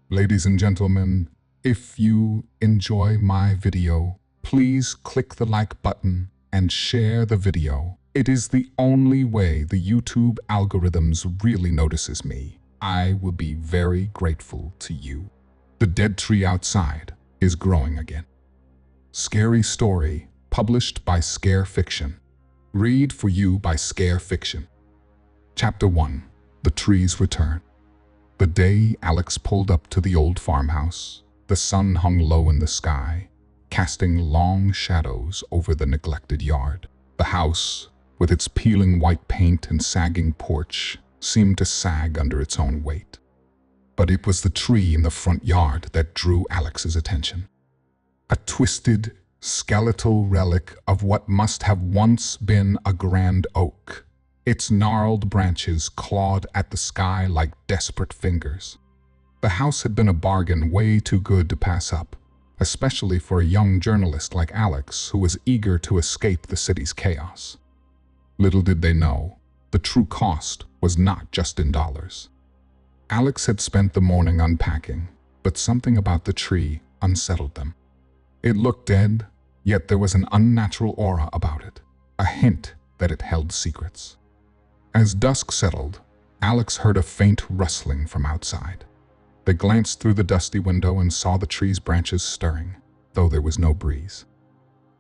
Ladies and gentlemen, if you enjoy my video, please click the like button and share the video. It is the only way the YouTube algorithms really notices me. I will be very grateful to you. The dead tree outside is growing again. Scary story published by Scare Fiction. Read for you by Scare Fiction. Chapter 1. The Tree's Return. The day Alex pulled up to the old farmhouse, the sun hung low in the sky, casting long shadows over the neglected yard. The house, with its peeling white paint and sagging porch, seemed to sag under its own weight. But it was the tree in the front yard that drew Alex's attention. A twisted, skeletal relic of what must have once been a grand oak. Its gnarled branches clawed at the sky like desperate fingers. The house had been a bargain way too good to pass up, especially for a young journalist like Alex who was eager to escape the city's chaos. Little did they know, the true cost was not just in dollars. Alex had spent the morning unpacking, but something about the tree unsettled them. It looked dead, yet there was an unnatural aura about it, a hint that it held secrets. As dusk settled, Alex heard a faint rustling from outside. They glanced through the dusty window and saw the tree's branches stirring, though there was no breeze.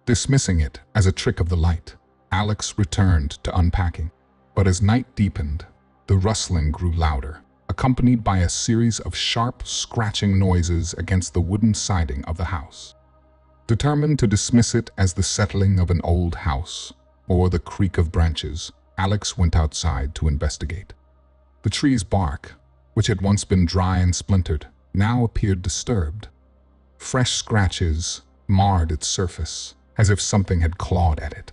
Dismissing it as a trick of the light, Alex returned to unpacking. But as night deepened, the rustling grew louder, accompanied by a series of sharp, scratching noises against the wooden siding of the house. Determined to dismiss it as the settling of an old house, or the creak of branches, Alex went outside to investigate. The tree's bark, which had once been dry and splintered, now appeared disturbed. Fresh scratches marred its surface, as if something had clawed at it.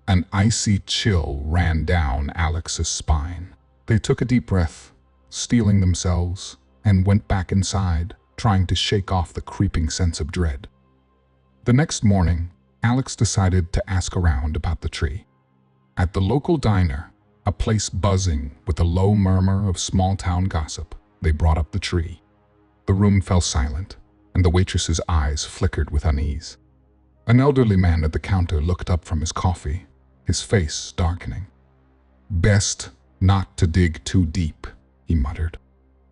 An icy chill ran down Alex's spine. They took a deep breath, steeling themselves, and went back inside, trying to shake off the creeping sense of dread. The next morning, Alex decided to ask around about the tree. At the local diner, a place buzzing with a low murmur of small-town gossip, they brought up the tree. The room fell silent, and the waitress's eyes flickered with unease. An elderly man at the counter looked up from his coffee, his face darkening. "Best not to dig too deep," he muttered.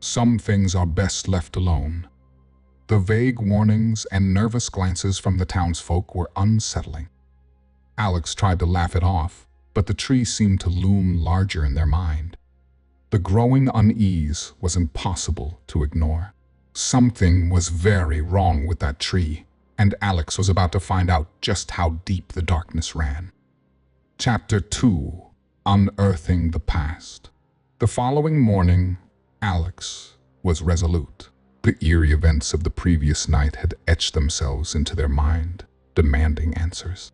"Some things are best left alone." The vague warnings and nervous glances from the townsfolk were unsettling. Alex tried to laugh it off, but the tree seemed to loom larger in their mind. The growing unease was impossible to ignore. Something was very wrong with that tree, and Alex was about to find out just how deep the darkness ran. Chapter 2. Unearthing the Past. The following morning, Alex was resolute. The eerie events of the previous night had etched themselves into their mind, demanding answers.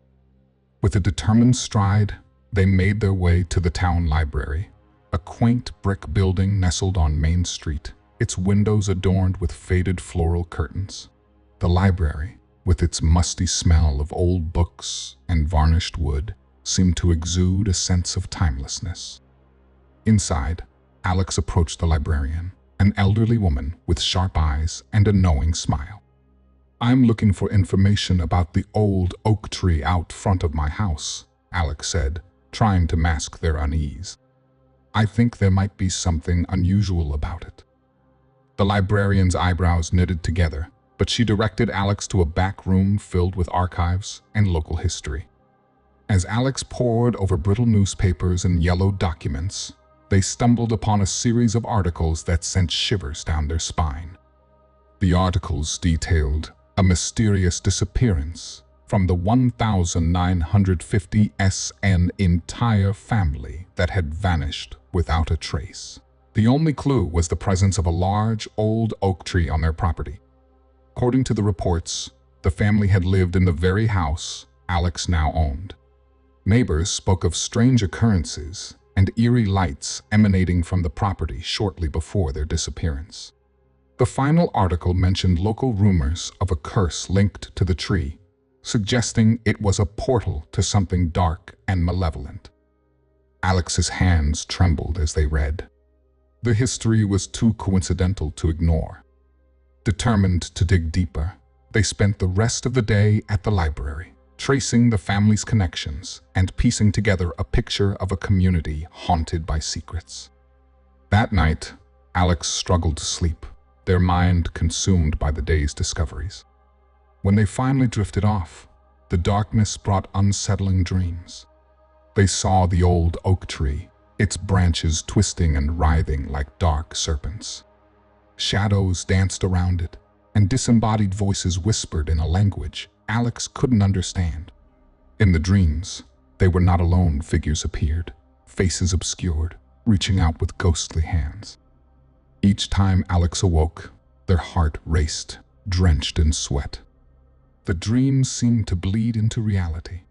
With a determined stride, they made their way to the town library, a quaint brick building nestled on Main Street, its windows adorned with faded floral curtains. The library, with its musty smell of old books and varnished wood, seemed to exude a sense of timelessness. Inside, Alex approached the librarian, an elderly woman with sharp eyes and a knowing smile. "I'm looking for information about the old oak tree out front of my house," Alex said, trying to mask their unease. "I think there might be something unusual about it." The librarian's eyebrows knitted together, but she directed Alex to a back room filled with archives and local history. As Alex pored over brittle newspapers and yellowed documents, they stumbled upon a series of articles that sent shivers down their spine. The articles detailed a mysterious disappearance from the 1950s, an entire family that had vanished without a trace. The only clue was the presence of a large, old oak tree on their property. According to the reports, the family had lived in the very house Alex now owned. Neighbors spoke of strange occurrences and eerie lights emanating from the property shortly before their disappearance. The final article mentioned local rumors of a curse linked to the tree, suggesting it was a portal to something dark and malevolent. Alex's hands trembled as they read. The history was too coincidental to ignore. Determined to dig deeper, they spent the rest of the day at the library, tracing the family's connections and piecing together a picture of a community haunted by secrets. That night, Alex struggled to sleep, their mind consumed by the day's discoveries. When they finally drifted off, the darkness brought unsettling dreams. They saw the old oak tree, its branches twisting and writhing like dark serpents. Shadows danced around it, and disembodied voices whispered in a language Alex couldn't understand. In the dreams, they were not alone. Figures appeared, faces obscured, reaching out with ghostly hands. Each time Alex awoke, their heart raced, drenched in sweat. The dreams seemed to bleed into reality.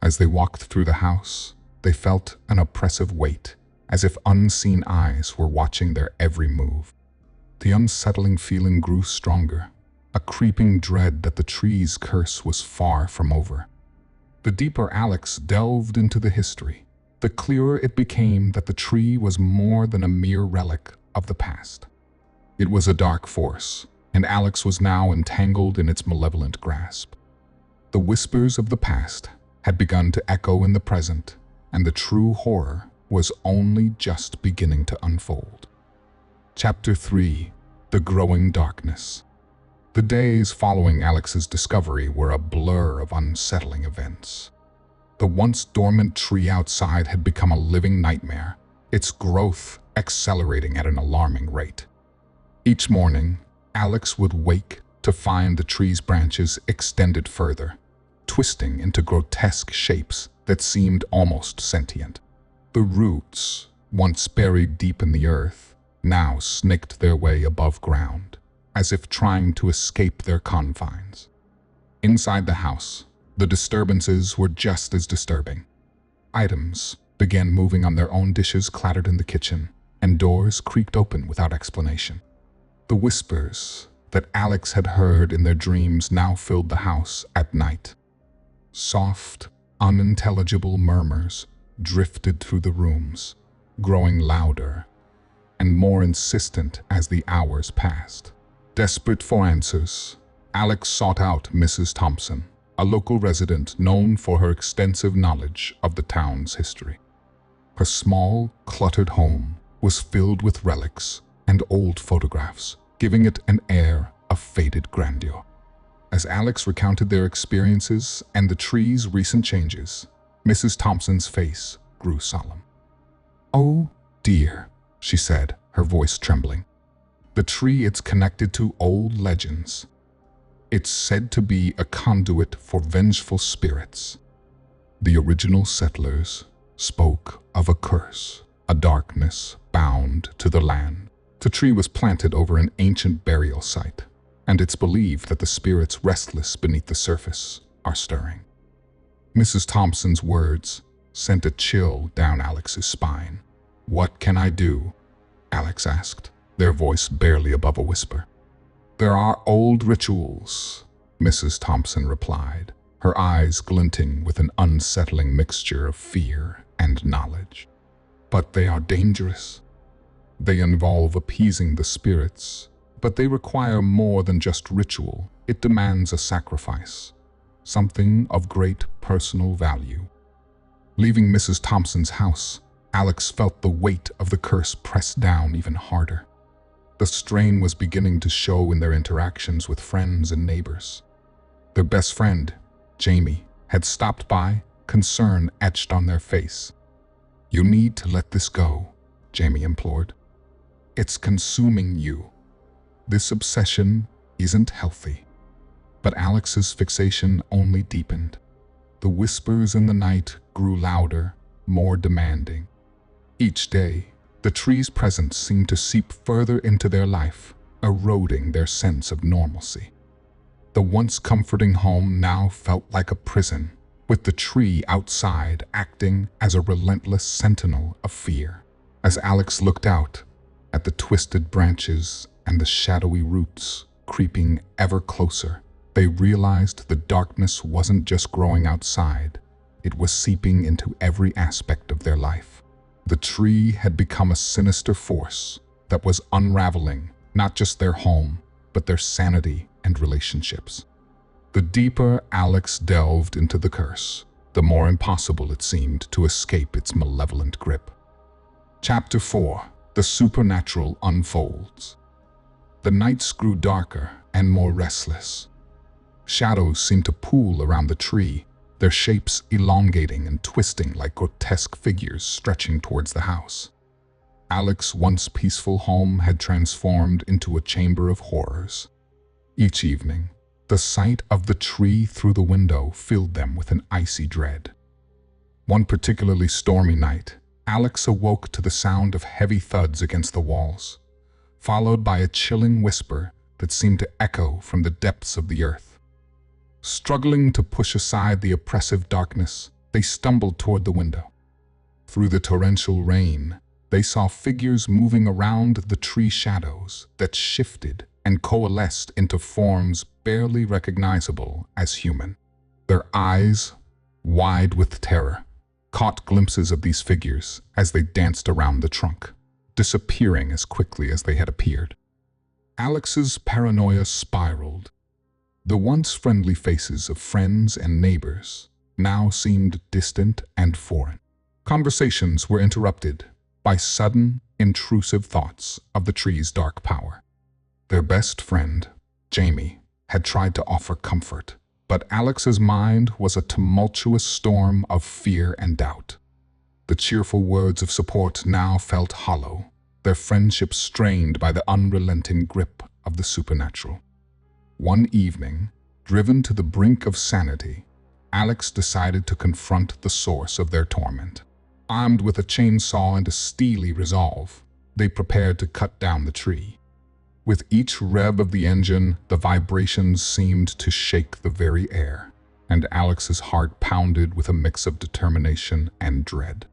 As they walked through the house, they felt an oppressive weight, as if unseen eyes were watching their every move. The unsettling feeling grew stronger, a creeping dread that the tree's curse was far from over. The deeper Alex delved into the history, the clearer it became that the tree was more than a mere relic of the past. It was a dark force, and Alex was now entangled in its malevolent grasp. The whispers of the past had begun to echo in the present, and the true horror was only just beginning to unfold. Chapter 3: The Growing Darkness. The days following Alex's discovery were a blur of unsettling events. The once dormant tree outside had become a living nightmare, its growth accelerating at an alarming rate. Each morning, Alex would wake to find the tree's branches extended further, twisting into grotesque shapes that seemed almost sentient. The roots, once buried deep in the earth, now snaked their way above ground, as if trying to escape their confines. Inside the house, the disturbances were just as disturbing. Items began moving on their own, dishes clattered in the kitchen, and doors creaked open without explanation. The whispers that Alex had heard in their dreams now filled the house at night. Soft, unintelligible murmurs drifted through the rooms, growing louder and more insistent as the hours passed. Desperate for answers, Alex sought out Mrs. Thompson, a local resident known for her extensive knowledge of the town's history. Her small, cluttered home was filled with relics and old photographs, giving it an air of faded grandeur. As Alex recounted their experiences and the tree's recent changes, Mrs. Thompson's face grew solemn. "Oh, dear," she said, her voice trembling. "The tree is connected to old legends. It's said to be a conduit for vengeful spirits. The original settlers spoke of a curse, a darkness bound to the land. The tree was planted over an ancient burial site, and it's believed that the spirits restless beneath the surface are stirring." Mrs. Thompson's words sent a chill down Alex's spine. "What can I do?" Alex asked, their voice barely above a whisper. "There are old rituals," Mrs. Thompson replied, her eyes glinting with an unsettling mixture of fear and knowledge. "But they are dangerous. They involve appeasing the spirits, but they require more than just ritual. It demands a sacrifice, something of great personal value." Leaving Mrs. Thompson's house, Alex felt the weight of the curse press down even harder. The strain was beginning to show in their interactions with friends and neighbors. Their best friend, Jamie, had stopped by, concern etched on their face. "You need to let this go," Jamie implored. "It's consuming you. This obsession isn't healthy." But Alex's fixation only deepened. The whispers in the night grew louder, more demanding. Each day, the tree's presence seemed to seep further into their life, eroding their sense of normalcy. The once comforting home now felt like a prison, with the tree outside acting as a relentless sentinel of fear. As Alex looked out at the twisted branches and the shadowy roots creeping ever closer, they realized the darkness wasn't just growing outside, it was seeping into every aspect of their life. The tree had become a sinister force that was unraveling not just their home, but their sanity and relationships. The deeper Alex delved into the curse, the more impossible it seemed to escape its malevolent grip. Chapter 4. The Supernatural Unfolds. The nights grew darker and more restless. Shadows seemed to pool around the tree, their shapes elongating and twisting like grotesque figures stretching towards the house. Alex's once peaceful home had transformed into a chamber of horrors. Each evening, the sight of the tree through the window filled them with an icy dread. One particularly stormy night, Alex awoke to the sound of heavy thuds against the walls, followed by a chilling whisper that seemed to echo from the depths of the earth. Struggling to push aside the oppressive darkness, they stumbled toward the window. Through the torrential rain, they saw figures moving around the tree shadows that shifted and coalesced into forms barely recognizable as human. Their eyes, wide with terror, caught glimpses of these figures as they danced around the trunk, disappearing as quickly as they had appeared. Alex's paranoia spiraled. The once friendly faces of friends and neighbors now seemed distant and foreign. Conversations were interrupted by sudden, intrusive thoughts of the tree's dark power. Their best friend, Jamie, had tried to offer comfort, but Alex's mind was a tumultuous storm of fear and doubt. The cheerful words of support now felt hollow, their friendship strained by the unrelenting grip of the supernatural. One evening, driven to the brink of sanity, Alex decided to confront the source of their torment. Armed with a chainsaw and a steely resolve, they prepared to cut down the tree. With each rev of the engine, the vibrations seemed to shake the very air, and Alex's heart pounded with a mix of determination and dread.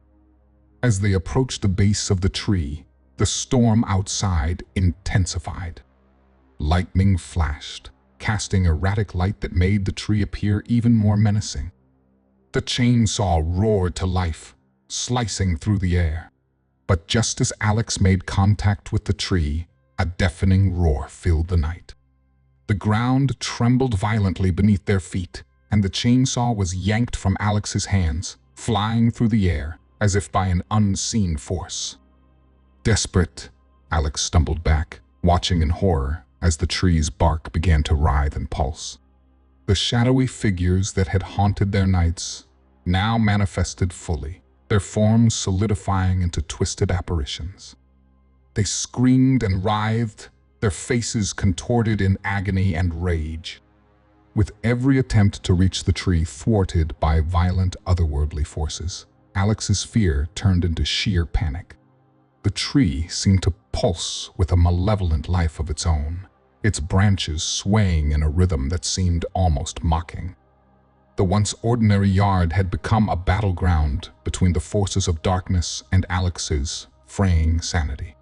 As they approached the base of the tree, the storm outside intensified. Lightning flashed, casting erratic light that made the tree appear even more menacing. The chainsaw roared to life, slicing through the air. But just as Alex made contact with the tree, a deafening roar filled the night. The ground trembled violently beneath their feet, and the chainsaw was yanked from Alex's hands, flying through the air as if by an unseen force. Desperate, Alex stumbled back, watching in horror as the tree's bark began to writhe and pulse. The shadowy figures that had haunted their nights now manifested fully, their forms solidifying into twisted apparitions. They screamed and writhed, their faces contorted in agony and rage. With every attempt to reach the tree thwarted by violent otherworldly forces, Alex's fear turned into sheer panic. The tree seemed to pulse with a malevolent life of its own, its branches swaying in a rhythm that seemed almost mocking. The once ordinary yard had become a battleground between the forces of darkness and Alex's fraying sanity.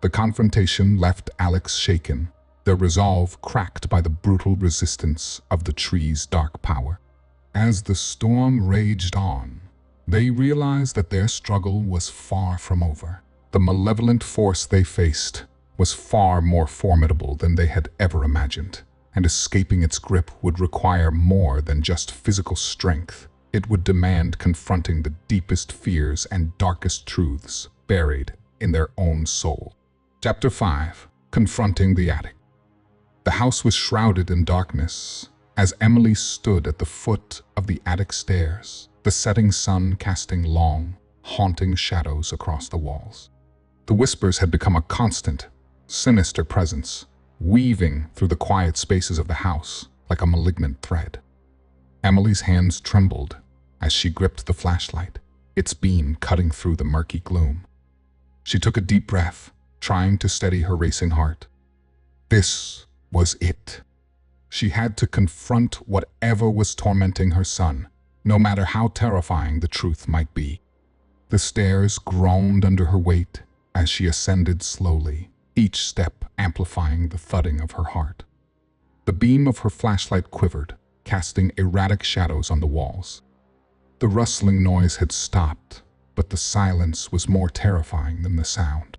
The confrontation left Alex shaken, their resolve cracked by the brutal resistance of the tree's dark power. As the storm raged on, they realized that their struggle was far from over. The malevolent force they faced was far more formidable than they had ever imagined, and escaping its grip would require more than just physical strength. It would demand confronting the deepest fears and darkest truths buried in their own soul. Chapter 5. Confronting the Attic. The house was shrouded in darkness as Emily stood at the foot of the attic stairs, the setting sun casting long, haunting shadows across the walls. The whispers had become a constant, sinister presence, weaving through the quiet spaces of the house like a malignant thread. Emily's hands trembled as she gripped the flashlight, its beam cutting through the murky gloom. She took a deep breath, trying to steady her racing heart. This was it. She had to confront whatever was tormenting her son, no matter how terrifying the truth might be. The stairs groaned under her weight as she ascended slowly, each step amplifying the thudding of her heart. The beam of her flashlight quivered, casting erratic shadows on the walls. The rustling noise had stopped, but the silence was more terrifying than the sound.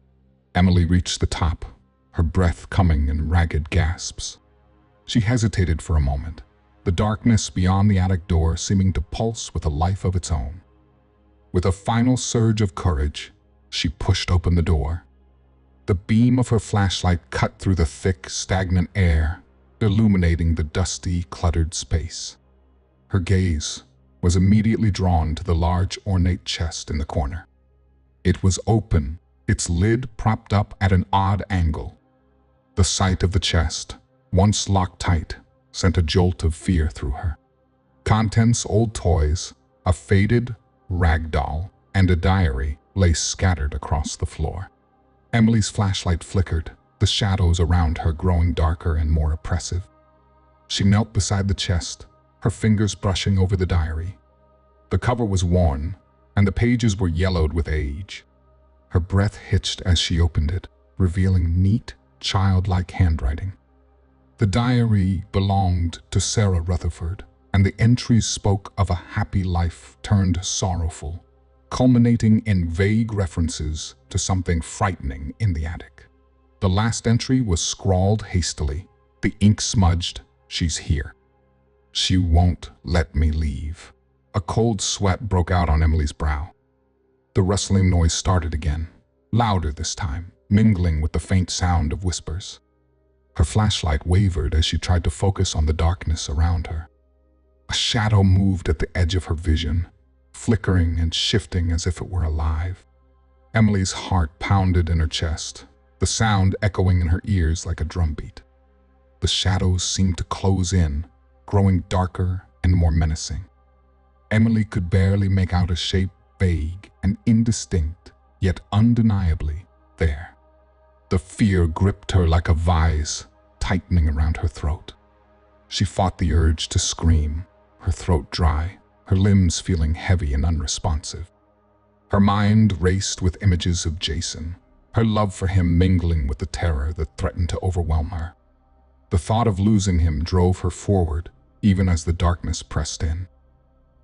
Emily reached the top, her breath coming in ragged gasps. She hesitated for a moment, the darkness beyond the attic door seeming to pulse with a life of its own. With a final surge of courage, she pushed open the door. The beam of her flashlight cut through the thick, stagnant air, illuminating the dusty, cluttered space. Her gaze was immediately drawn to the large, ornate chest in the corner. It was open, its lid propped up at an odd angle. The sight of the chest, once locked tight, sent a jolt of fear through her. Contents, old toys, a faded rag doll, and a diary lay scattered across the floor. Emily's flashlight flickered, the shadows around her growing darker and more oppressive. She knelt beside the chest, her fingers brushing over the diary. The cover was worn, and the pages were yellowed with age. Her breath hitched as she opened it, revealing neat, childlike handwriting. The diary belonged to Sarah Rutherford, and the entries spoke of a happy life turned sorrowful, culminating in vague references to something frightening in the attic. The last entry was scrawled hastily, the ink smudged, "She's here. She won't let me leave." A cold sweat broke out on Emily's brow. The rustling noise started again, louder this time, mingling with the faint sound of whispers. Her flashlight wavered as she tried to focus on the darkness around her. A shadow moved at the edge of her vision, flickering and shifting as if it were alive. Emily's heart pounded in her chest, the sound echoing in her ears like a drumbeat. The shadows seemed to close in, growing darker and more menacing. Emily could barely make out a shape, vague and indistinct, yet undeniably there. The fear gripped her like a vise, tightening around her throat. She fought the urge to scream, her throat dry, her limbs feeling heavy and unresponsive. Her mind raced with images of Jason, her love for him mingling with the terror that threatened to overwhelm her. The thought of losing him drove her forward, even as the darkness pressed in.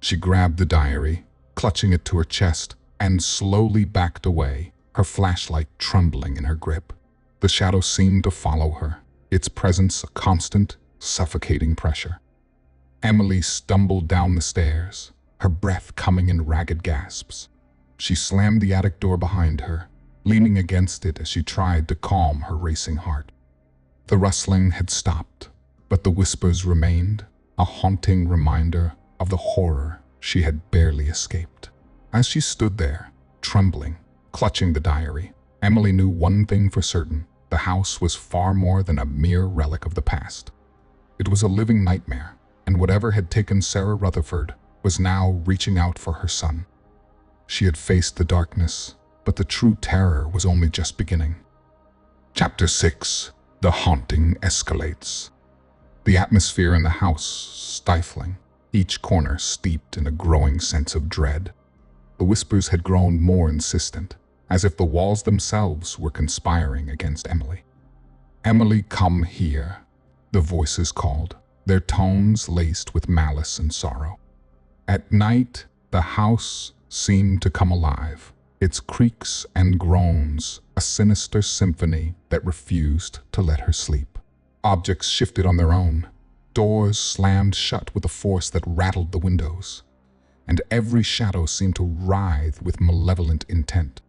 She grabbed the diary, clutching it to her chest, and slowly backed away, her flashlight trembling in her grip. The shadow seemed to follow her, its presence a constant, suffocating pressure. Emily stumbled down the stairs, her breath coming in ragged gasps. She slammed the attic door behind her, leaning against it as she tried to calm her racing heart. The rustling had stopped, but the whispers remained, a haunting reminder of the horror she had barely escaped. As she stood there, trembling, clutching the diary, Emily knew one thing for certain: the house was far more than a mere relic of the past. It was a living nightmare, and whatever had taken Sarah Rutherford was now reaching out for her son. She had faced the darkness, but the true terror was only just beginning. Chapter 6. The haunting escalates. The atmosphere in the house stifling, each corner steeped in a growing sense of dread. The whispers had grown more insistent, as if the walls themselves were conspiring against Emily. "Emily, come here," the voices called, their tones laced with malice and sorrow. At night, the house seemed to come alive, its creaks and groans a sinister symphony that refused to let her sleep. Objects shifted on their own, doors slammed shut with a force that rattled the windows, and every shadow seemed to writhe with malevolent intent.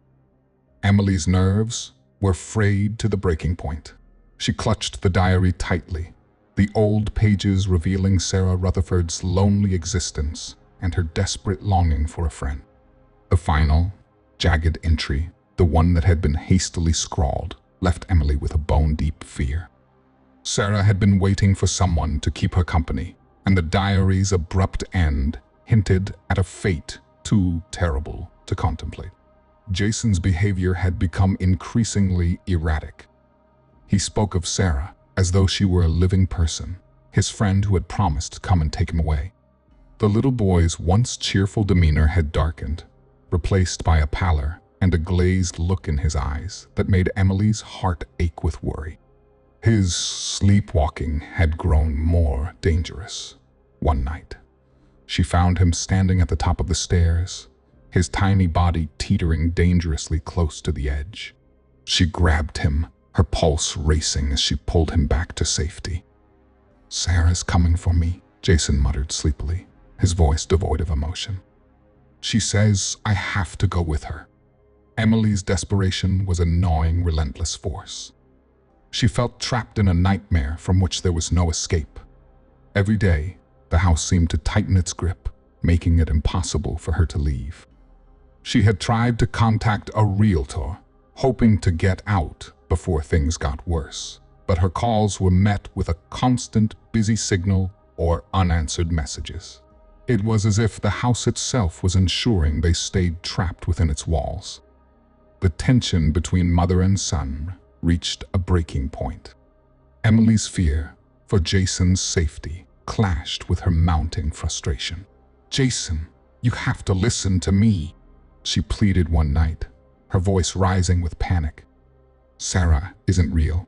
Emily's nerves were frayed to the breaking point. She clutched the diary tightly, the old pages revealing Sarah Rutherford's lonely existence and her desperate longing for a friend. The final, jagged entry, the one that had been hastily scrawled, left Emily with a bone-deep fear. Sarah had been waiting for someone to keep her company, and the diary's abrupt end hinted at a fate too terrible to contemplate. Jason's behavior had become increasingly erratic. He spoke of Sarah as though she were a living person, his friend who had promised to come and take him away. The little boy's once cheerful demeanor had darkened, replaced by a pallor and a glazed look in his eyes that made Emily's heart ache with worry. His sleepwalking had grown more dangerous. One night, she found him standing at the top of the stairs, his tiny body teetering dangerously close to the edge. She grabbed him, her pulse racing as she pulled him back to safety. "Sarah's coming for me," Jason muttered sleepily, his voice devoid of emotion. "She says I have to go with her." Emily's desperation was a gnawing, relentless force. She felt trapped in a nightmare from which there was no escape. Every day, the house seemed to tighten its grip, making it impossible for her to leave. She had tried to contact a realtor, hoping to get out before things got worse, but her calls were met with a constant busy signal or unanswered messages. It was as if the house itself was ensuring they stayed trapped within its walls. The tension between mother and son reached a breaking point. Emily's fear for Jason's safety clashed with her mounting frustration. "Jason, you have to listen to me," she pleaded one night, her voice rising with panic. "Sarah isn't real.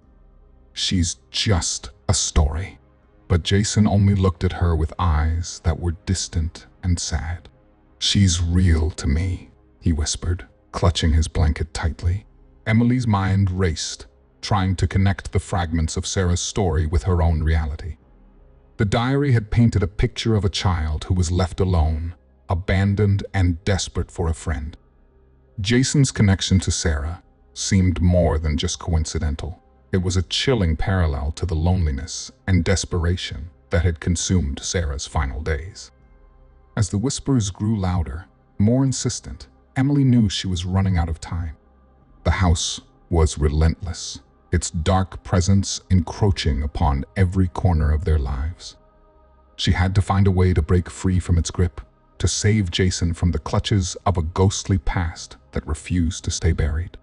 She's just a story." But Jason only looked at her with eyes that were distant and sad. "She's real to me," he whispered, clutching his blanket tightly. Emily's mind raced, trying to connect the fragments of Sarah's story with her own reality. The diary had painted a picture of a child who was left alone, abandoned and desperate for a friend. Jason's connection to Sarah seemed more than just coincidental. It was a chilling parallel to the loneliness and desperation that had consumed Sarah's final days. As the whispers grew louder, more insistent, Emily knew she was running out of time. The house was relentless, its dark presence encroaching upon every corner of their lives. She had to find a way to break free from its grip, to save Jason from the clutches of a ghostly past that refused to stay buried.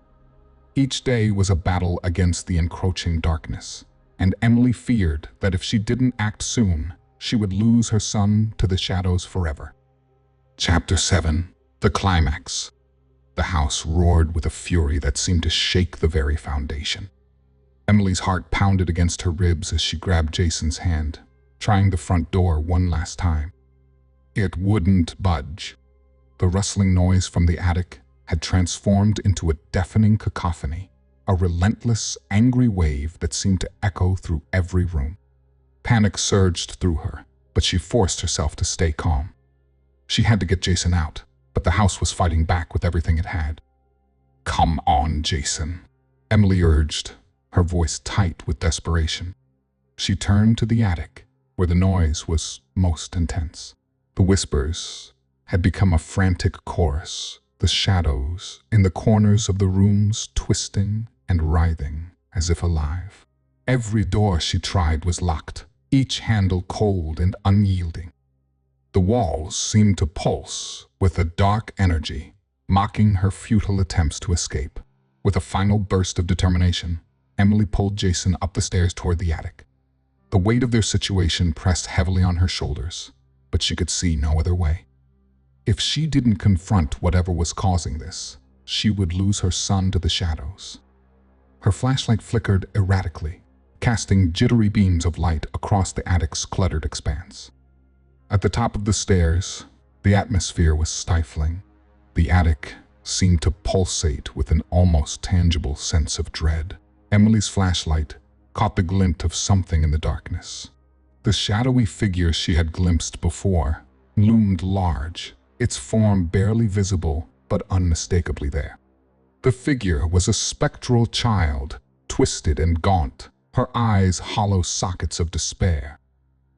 Each day was a battle against the encroaching darkness, and Emily feared that if she didn't act soon, she would lose her son to the shadows forever. Chapter 7. The Climax. The house roared with a fury that seemed to shake the very foundation. Emily's heart pounded against her ribs as she grabbed Jason's hand, trying the front door one last time. It wouldn't budge. The rustling noise from the attic had transformed into a deafening cacophony, a relentless, angry wave that seemed to echo through every room. Panic surged through her, but she forced herself to stay calm. She had to get Jason out, but the house was fighting back with everything it had. "Come on, Jason," Emily urged, her voice tight with desperation. She turned to the attic, where the noise was most intense. The whispers had become a frantic chorus, the shadows in the corners of the rooms twisting and writhing as if alive. Every door she tried was locked, each handle cold and unyielding. The walls seemed to pulse with a dark energy, mocking her futile attempts to escape. With a final burst of determination, Emily pulled Jason up the stairs toward the attic. The weight of their situation pressed heavily on her shoulders, but she could see no other way. If she didn't confront whatever was causing this, she would lose her son to the shadows. Her flashlight flickered erratically, casting jittery beams of light across the attic's cluttered expanse. At the top of the stairs, the atmosphere was stifling. The attic seemed to pulsate with an almost tangible sense of dread. Emily's flashlight caught the glint of something in the darkness. The shadowy figure she had glimpsed before loomed large, its form barely visible but unmistakably there. The figure was a spectral child, twisted and gaunt, her eyes hollow sockets of despair.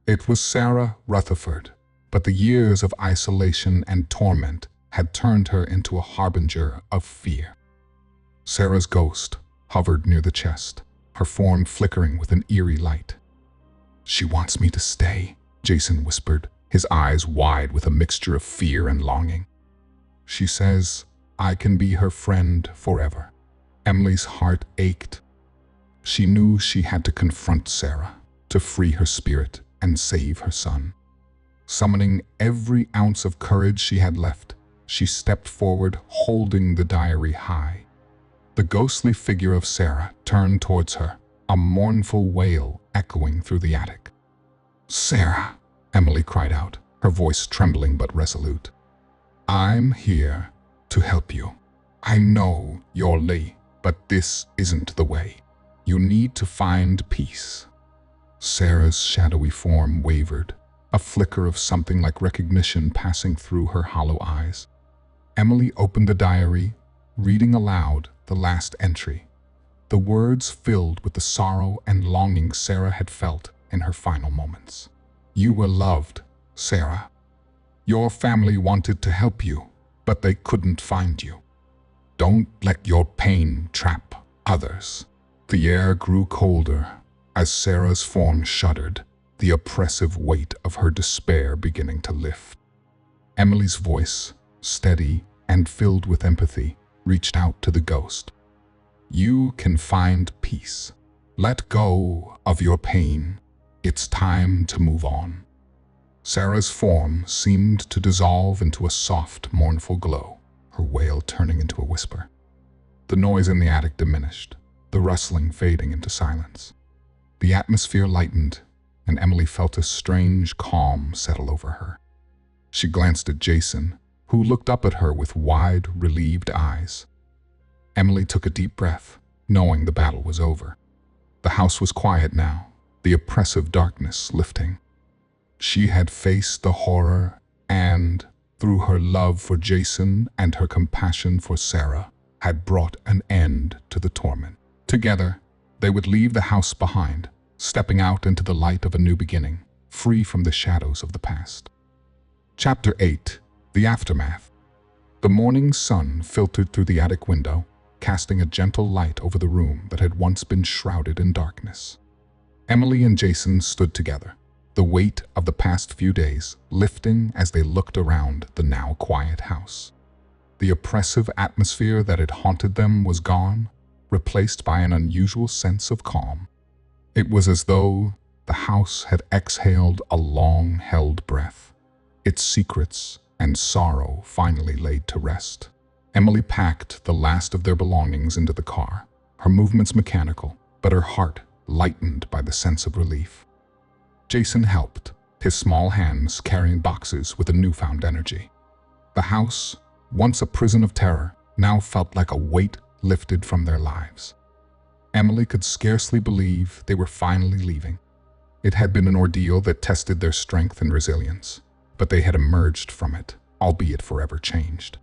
It was Sarah Rutherford, but the years of isolation and torment had turned her into a harbinger of fear. Sarah's ghost hovered near the chest, her form flickering with an eerie light. "She wants me to stay," Jason whispered, his eyes wide with a mixture of fear and longing. "She says I can be her friend forever." Emily's heart ached. She knew she had to confront Sarah, to free her spirit and save her son. Summoning every ounce of courage she had left, she stepped forward, holding the diary high. The ghostly figure of Sarah turned towards her, a mournful wail echoing through the attic. "Sarah," Emily cried out, her voice trembling but resolute. "I'm here to help you. I know you're late, but this isn't the way. You need to find peace. Sarah's shadowy form wavered, a flicker of something like recognition passing through her hollow eyes. Emily opened the diary, reading aloud the last entry. The words filled with the sorrow and longing Sarah had felt in her final moments. You were loved, Sarah. Your family wanted to help you, but they couldn't find you. Don't let your pain trap others. The air grew colder as Sarah's form shuddered, the oppressive weight of her despair beginning to lift. Emily's voice, steady and filled with empathy, reached out to the ghost. You can find peace. Let go of your pain. It's time to move on. Sarah's form seemed to dissolve into a soft, mournful glow, her wail turning into a whisper. The noise in the attic diminished, the rustling fading into silence. The atmosphere lightened, and Emily felt a strange calm settle over her. She glanced at Jason, who looked up at her with wide, relieved eyes. Emily took a deep breath, knowing the battle was over. The house was quiet now, the oppressive darkness lifting. She had faced the horror and, through her love for Jason and her compassion for Sarah, had brought an end to the torment. Together, they would leave the house behind, stepping out into the light of a new beginning, free from the shadows of the past. Chapter 8. The Aftermath. The morning sun filtered through the attic window, casting a gentle light over the room that had once been shrouded in darkness. Emily and Jason stood together, the weight of the past few days lifting as they looked around the now quiet house. The oppressive atmosphere that had haunted them was gone, replaced by an unusual sense of calm. It was as though the house had exhaled a long-held breath, its secrets and sorrow finally laid to rest. Emily packed the last of their belongings into the car, her movements mechanical, but her heart lightened by the sense of relief. Jason helped, his small hands carrying boxes with a newfound energy. The house, once a prison of terror, now felt like a weight lifted from their lives. Emily could scarcely believe they were finally leaving. It had been an ordeal that tested their strength and resilience, but they had emerged from it, albeit forever changed.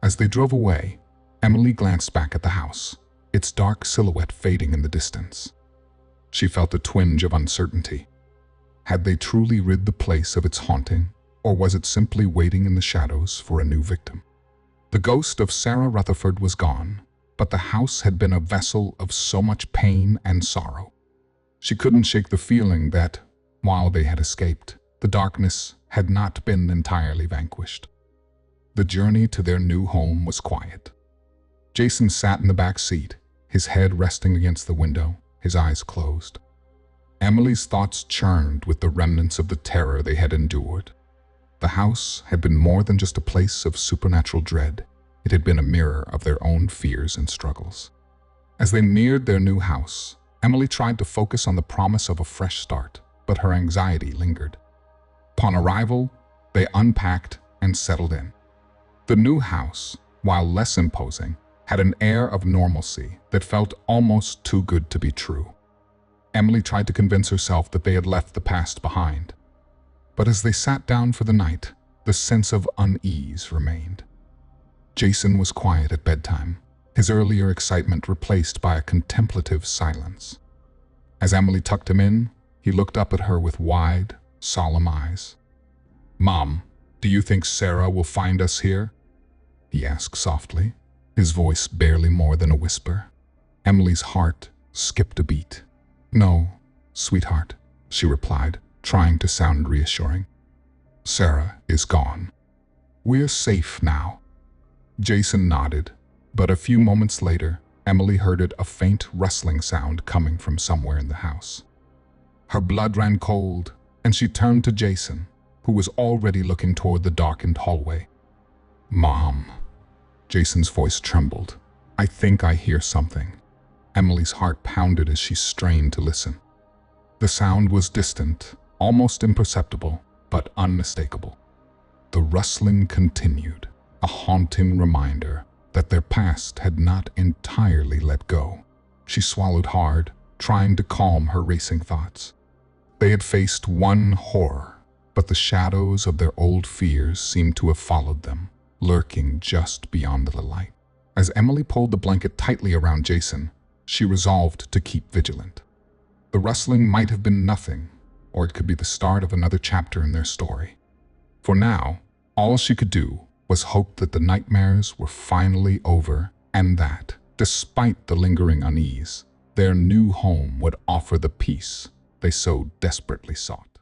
As they drove away, Emily glanced back at the house, its dark silhouette fading in the distance. She felt a twinge of uncertainty. Had they truly rid the place of its haunting, or was it simply waiting in the shadows for a new victim? The ghost of Sarah Rutherford was gone, but the house had been a vessel of so much pain and sorrow. She couldn't shake the feeling that, while they had escaped, the darkness had not been entirely vanquished. The journey to their new home was quiet. Jason sat in the back seat, his head resting against the window, his eyes closed. Emily's thoughts churned with the remnants of the terror they had endured. The house had been more than just a place of supernatural dread. It had been a mirror of their own fears and struggles. As they neared their new house, Emily tried to focus on the promise of a fresh start, but her anxiety lingered. Upon arrival, they unpacked and settled in. The new house, while less imposing, had an air of normalcy that felt almost too good to be true. Emily tried to convince herself that they had left the past behind. But as they sat down for the night, the sense of unease remained. Jason was quiet at bedtime, his earlier excitement replaced by a contemplative silence. As Emily tucked him in, he looked up at her with wide, solemn eyes. "Mom, do you think Sarah will find us here?" he asked softly, his voice barely more than a whisper. Emily's heart skipped a beat. "No, sweetheart," she replied, trying to sound reassuring. "Sarah is gone. We're safe now." Jason nodded, but a few moments later, Emily heard a faint rustling sound coming from somewhere in the house. Her blood ran cold, and she turned to Jason, who was already looking toward the darkened hallway. "Mom." Jason's voice trembled. "I think I hear something." Emily's heart pounded as she strained to listen. The sound was distant, almost imperceptible, but unmistakable. The rustling continued, a haunting reminder that their past had not entirely let go. She swallowed hard, trying to calm her racing thoughts. They had faced one horror, but the shadows of their old fears seemed to have followed them, lurking just beyond the light. As Emily pulled the blanket tightly around Jason, she resolved to keep vigilant. The rustling might have been nothing, or it could be the start of another chapter in their story. For now, all she could do was hope that the nightmares were finally over and that, despite the lingering unease, their new home would offer the peace they so desperately sought.